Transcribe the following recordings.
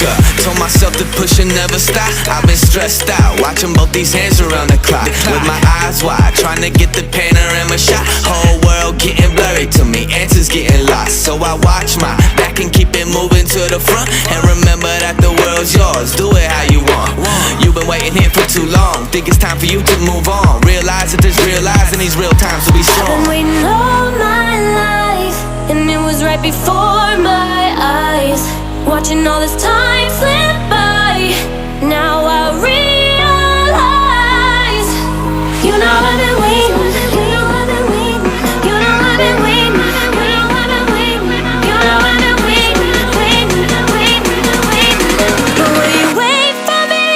up. Told myself to push and never stop. I've been stressed out, watching both these hands around the clock. With my eyes wide, trying to get the panorama shot. Whole world getting blurry to me, answers getting lost. So I watch my back and keep it moving to the front. And remember that the world's yours, do it how you want. You've been waiting here for too long, think it's time for you to move on. Realize that there's real lies in these real times, so be strong. I've been waiting all my life, and it was right before my eyes. Watching all this time slip by, now I realize. You know I've been waiting, you know I've been waiting, you know I've been waiting, you know I've been waiting, you know I've been waiting, waiting, waiting, waiting. But will you wait for me?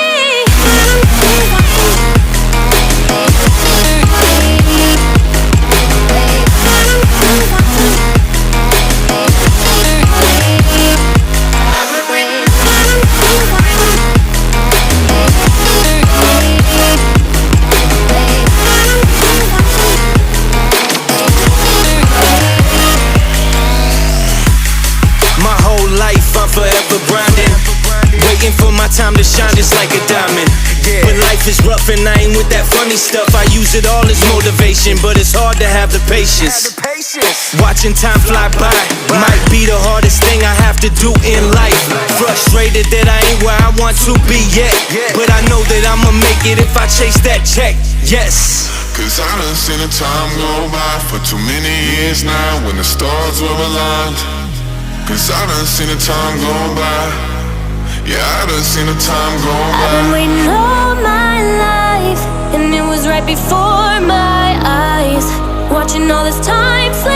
My whole life I'm forever grinding, waiting for my time to shine just like a diamond. When life is rough and I ain't with that funny stuff, I use it all as motivation, but it's hard to have the patience. Watching time fly by might be the hardest thing I have to do in life. Frustrated that I ain't where I want to be yet, but I know that I'ma make it if I chase that check. Yes. Cause I done seen the time go by for too many years now when the stars were aligned. Cause I done seen the time go by. Yeah, I done seen the time go by. I've been waiting all my life, and it was right before my eyes. Watching all this time slip